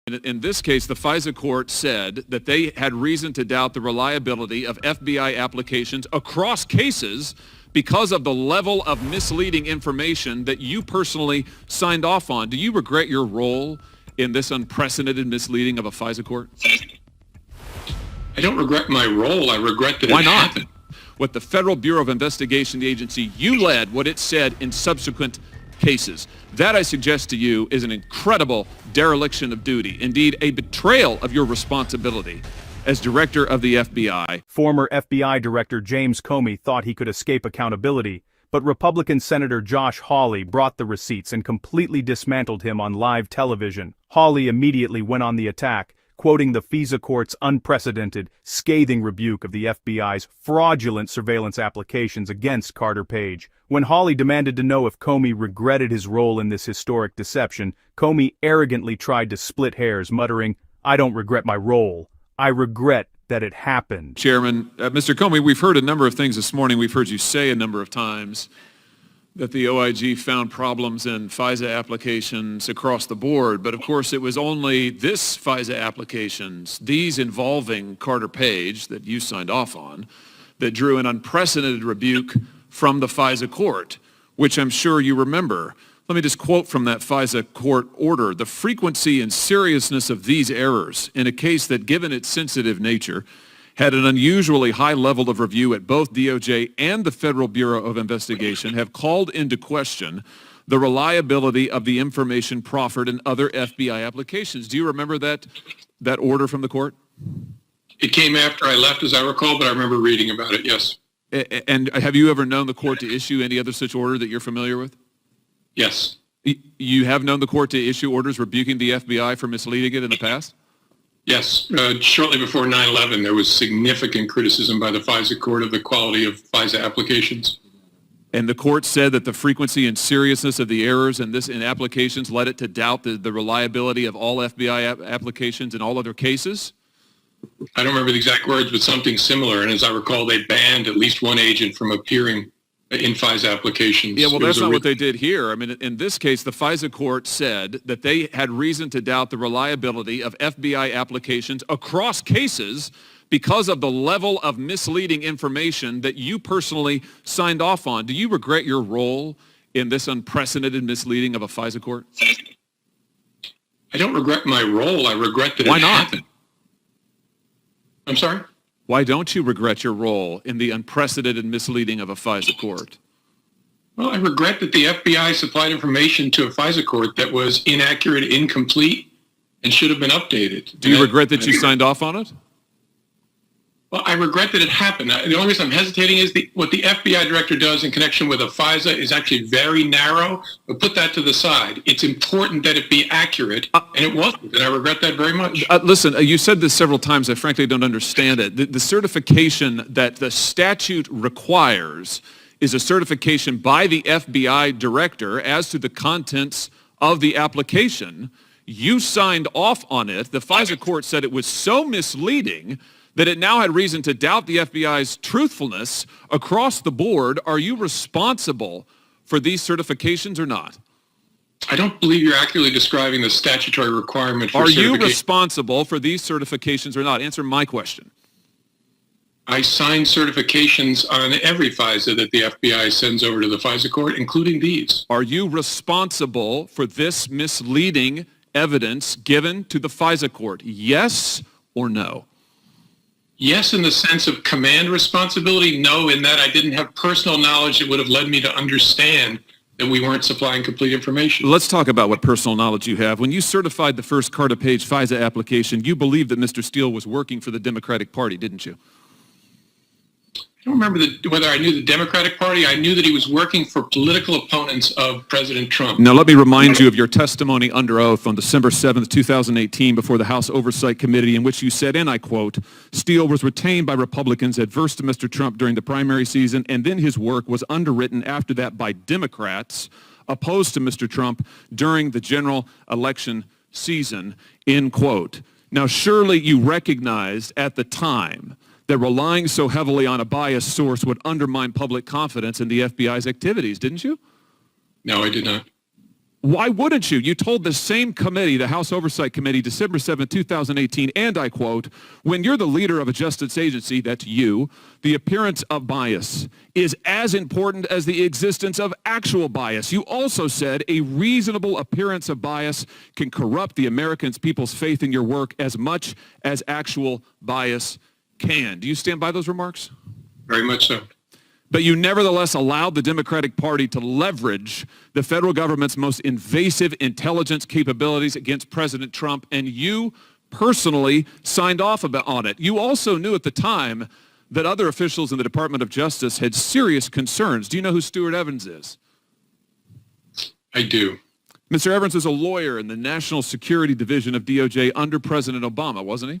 In this case, the FISA court said that they had reason to doubt the reliability of FBI applications across cases because of the level of misleading information that you personally signed off on. Do you regret your role in this unprecedented misleading of a FISA court? I don't regret my role. I regret that Why it not? happened. What the Federal Bureau of Investigation, the agency you led, what it said in subsequent cases. That, I suggest to you, is an incredible dereliction of duty. Indeed, a betrayal of your responsibility as director of the FBI. Former FBI Director James Comey thought he could escape accountability, but Republican Senator Josh Hawley brought the receipts and completely dismantled him on live television. Hawley immediately went on the attack, quoting the FISA court's unprecedented, scathing rebuke of the FBI's fraudulent surveillance applications against Carter Page. When Hawley demanded to know if Comey regretted his role in this historic deception, Comey arrogantly tried to split hairs, muttering, "I don't regret my role. I regret that it happened." Chairman, Mr. Comey, we've heard a number of things this morning. We've heard you say a number of times that the OIG found problems in FISA applications across the board, but of course it was only this FISA applications, these involving Carter Page that you signed off on, that drew an unprecedented rebuke from the FISA court, which I'm sure you remember. Let me just quote from that FISA court order. "The frequency and seriousness of these errors in a case that, given its sensitive nature, had an unusually high level of review at both DOJ and the Federal Bureau of Investigation, have called into question the reliability of the information proffered in other FBI applications." Do you remember that order from the court? It came after I left, as I recall, but I remember reading about it, yes. And have you ever known the court to issue any other such order that you're familiar with? Yes. You have known the court to issue orders rebuking the FBI for misleading it in the past? Yes. Shortly before 9/11, there was significant criticism by the FISA court of the quality of FISA applications. And the court said that the frequency and seriousness of the errors in applications led it to doubt the reliability of all FBI applications in all other cases? I don't remember the exact words, but something similar. And as I recall, they banned at least one agent from appearing in FISA applications. Yeah, well, that's not what they did here. I mean, in this case, the FISA court said that they had reason to doubt the reliability of FBI applications across cases because of the level of misleading information that you personally signed off on. Do you regret your role in this unprecedented misleading of a FISA court? I don't regret my role. I regret that Why it not? happened. I'm sorry? Why don't you regret your role in the unprecedented misleading of a FISA court? Well, I regret that the FBI supplied information to a FISA court that was inaccurate, incomplete, and should have been updated. Do you regret that you signed off on it? Well, I regret that it happened. The only reason I'm hesitating is what the FBI director does in connection with a FISA is actually very narrow, but put that to the side. It's important that it be accurate, and it wasn't, and I regret that very much. Listen, you said this several times. I frankly don't understand it. The certification that the statute requires is a certification by the FBI director as to the contents of the application. You signed off on it. The FISA court said it was so misleading that it now had reason to doubt the FBI's truthfulness across the board. Are you responsible for these certifications or not? I don't believe you're accurately describing the statutory requirement for certification. Are you responsible for these certifications or not? Answer my question. I sign certifications on every FISA that the FBI sends over to the FISA court, including these. Are you responsible for this misleading evidence given to the FISA court? Yes or no? Yes, in the sense of command responsibility. No, in that I didn't have personal knowledge that would have led me to understand that we weren't supplying complete information. Let's talk about what personal knowledge you have. When you certified the first Carter Page FISA application, you believed that Mr. Steele was working for the Democratic Party, didn't you? I don't remember whether I knew the Democratic Party. I knew that he was working for political opponents of President Trump. Now, let me remind you of your testimony under oath on December 7th, 2018, before the House Oversight Committee, in which you said, and I quote, "Steele was retained by Republicans adverse to Mr. Trump during the primary season, and then his work was underwritten after that by Democrats opposed to Mr. Trump during the general election season," end quote. Now, surely you recognized at the time that relying so heavily on a biased source would undermine public confidence in the FBI's activities, didn't you? No, I did not. Why wouldn't you? You told the same committee, the House Oversight Committee, December 7, 2018, and I quote, when you're the leader of a justice agency, that's you, the appearance of bias is as important as the existence of actual bias. You also said a reasonable appearance of bias can corrupt the American people's faith in your work as much as actual bias can. Do you stand by those remarks? Very much so. But you nevertheless allowed the Democratic Party to leverage the federal government's most invasive intelligence capabilities against President Trump, and you personally signed off on it. You also knew at the time that other officials in the Department of Justice had serious concerns. Do you know who Stuart Evans is? I do. Mr. Evans was a lawyer in the National Security Division of DOJ under President Obama, wasn't he?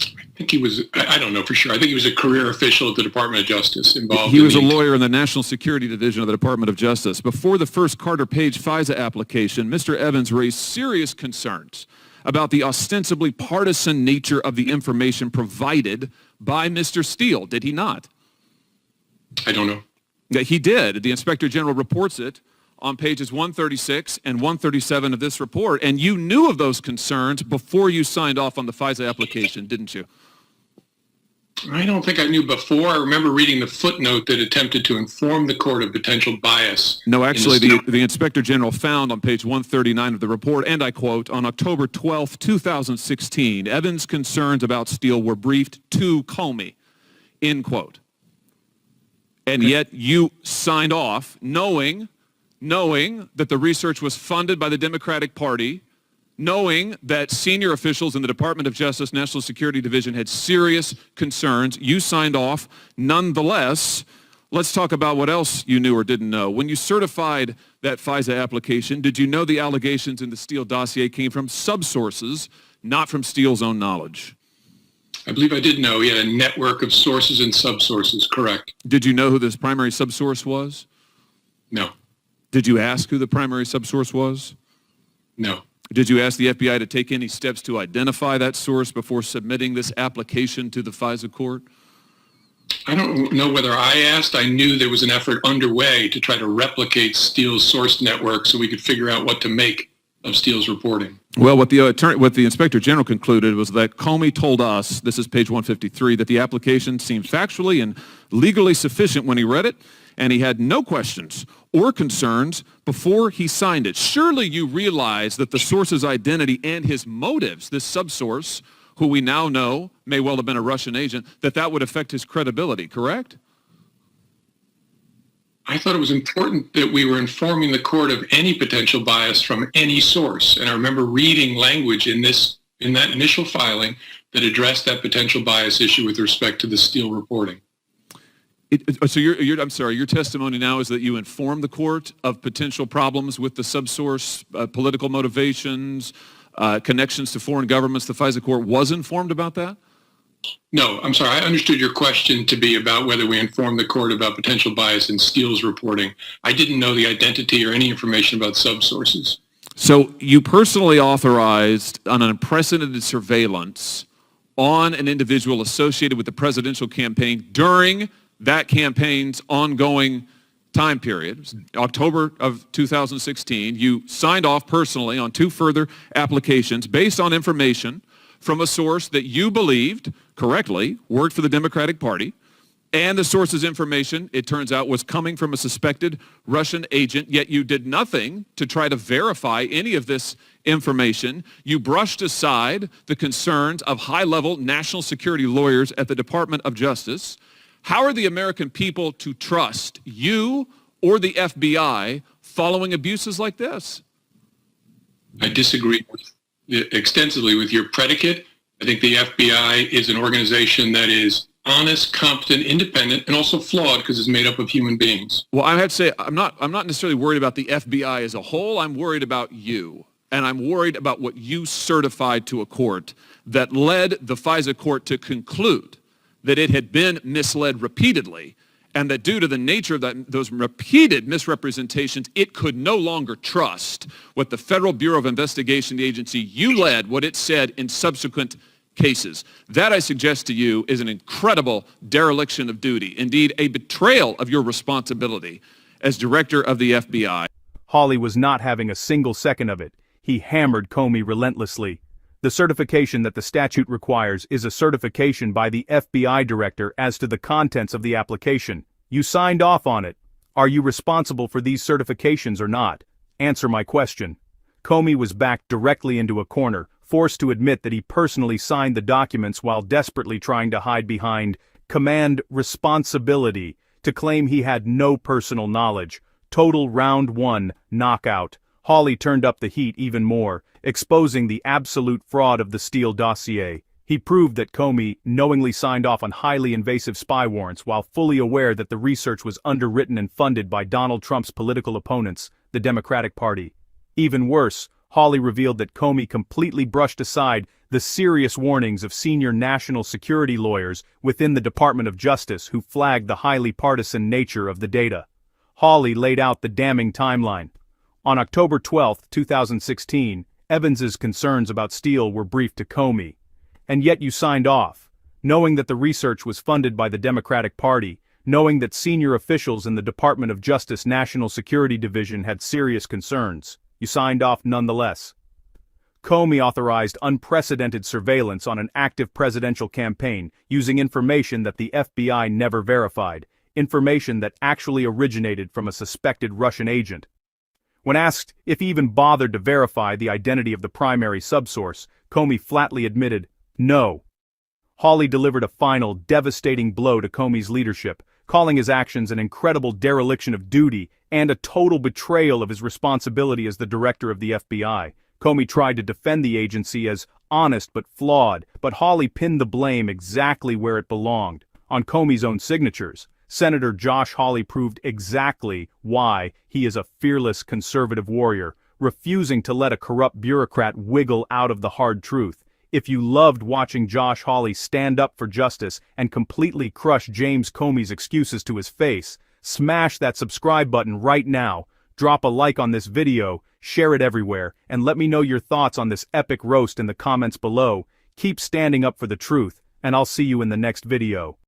I think he was, I don't know for sure. I think he was a career official at the Department of Justice involved. He was a lawyer in the National Security Division of the Department of Justice. Before the first Carter Page FISA application, Mr. Evans raised serious concerns about the ostensibly partisan nature of the information provided by Mr. Steele. Did he not? I don't know. Yeah, he did. The Inspector General reports it on pages 136 and 137 of this report, and you knew of those concerns before you signed off on the FISA application, didn't you? I don't think I knew before. I remember reading the footnote that attempted to inform the court of potential bias. No, actually, the Inspector General found on page 139 of the report, and I quote, on October 12, 2016, Evans' concerns about Steele were briefed to Comey, end quote. And yet you signed off knowing that the research was funded by the Democratic Party, knowing that senior officials in the Department of Justice National Security Division had serious concerns. You signed off. Nonetheless, let's talk about what else you knew or didn't know. When you certified that FISA application, did you know the allegations in the Steele dossier came from subsources, not from Steele's own knowledge? I believe I did know. He had a network of sources and subsources, correct. Did you know who this primary subsource was? No. Did you ask who the primary subsource was? No. Did you ask the FBI to take any steps to identify that source before submitting this application to the FISA court? I don't know whether I asked. I knew there was an effort underway to try to replicate Steele's source network so we could figure out what to make of Steele's reporting. Well, what the Inspector General concluded was that Comey told us, this is page 153, that the application seemed factually and legally sufficient when he read it, and he had no questions or concerns before he signed it. Surely you realize that the source's identity and his motives, this subsource, who we now know may well have been a Russian agent, that would affect his credibility, correct? I thought it was important that we were informing the court of any potential bias from any source. And I remember reading language in that initial filing that addressed that potential bias issue with respect to the Steele reporting. So I'm sorry, your testimony now is that you informed the court of potential problems with the subsource, political motivations, connections to foreign governments. The FISA court was informed about that? No, I'm sorry. I understood your question to be about whether we informed the court about potential bias in Steele's reporting. I didn't know the identity or any information about subsources. So you personally authorized an unprecedented surveillance on an individual associated with the presidential campaign during that campaign's ongoing time period, October of 2016. You signed off personally on 2 further applications based on information from a source that you believed, correctly, worked for the Democratic Party, and the source's information, it turns out, was coming from a suspected Russian agent, yet you did nothing to try to verify any of this information. You brushed aside the concerns of high-level national security lawyers at the Department of Justice. How are the American people to trust you or the FBI following abuses like this? I disagree extensively with your predicate. I think the FBI is an organization that is honest, competent, independent, and also flawed because it's made up of human beings. Well, I have to say, I'm not necessarily worried about the FBI as a whole. I'm worried about you. And I'm worried about what you certified to a court that led the FISA court to conclude that it had been misled repeatedly, and that due to the nature of those repeated misrepresentations, it could no longer trust what the Federal Bureau of Investigation, the agency you led, what it said in subsequent cases. That, I suggest to you, is an incredible dereliction of duty, indeed a betrayal of your responsibility as director of the FBI. Hawley was not having a single second of it. He hammered Comey relentlessly. The certification that the statute requires is a certification by the FBI director as to the contents of the application. You signed off on it. Are you responsible for these certifications or not? Answer my question. Comey was backed directly into a corner, forced to admit that he personally signed the documents while desperately trying to hide behind command responsibility to claim he had no personal knowledge. Total round 1 knockout. Hawley turned up the heat even more, exposing the absolute fraud of the Steele dossier. He proved that Comey knowingly signed off on highly invasive spy warrants while fully aware that the research was underwritten and funded by Donald Trump's political opponents, the Democratic Party. Even worse, Hawley revealed that Comey completely brushed aside the serious warnings of senior national security lawyers within the Department of Justice who flagged the highly partisan nature of the data. Hawley laid out the damning timeline. On October 12, 2016, Evans's concerns about Steele were briefed to Comey. And yet you signed off, knowing that the research was funded by the Democratic Party, knowing that senior officials in the Department of Justice National Security Division had serious concerns. You signed off nonetheless. Comey authorized unprecedented surveillance on an active presidential campaign using information that the FBI never verified, information that actually originated from a suspected Russian agent. When asked if he even bothered to verify the identity of the primary subsource, Comey flatly admitted, no. Hawley delivered a final, devastating blow to Comey's leadership, calling his actions an incredible dereliction of duty and a total betrayal of his responsibility as the director of the FBI. Comey tried to defend the agency as honest but flawed, but Hawley pinned the blame exactly where it belonged, on Comey's own signatures. Senator Josh Hawley proved exactly why he is a fearless conservative warrior, refusing to let a corrupt bureaucrat wiggle out of the hard truth. If you loved watching Josh Hawley stand up for justice and completely crush James Comey's excuses to his face, smash that subscribe button right now, drop a like on this video, share it everywhere, and let me know your thoughts on this epic roast in the comments below. Keep standing up for the truth, and I'll see you in the next video.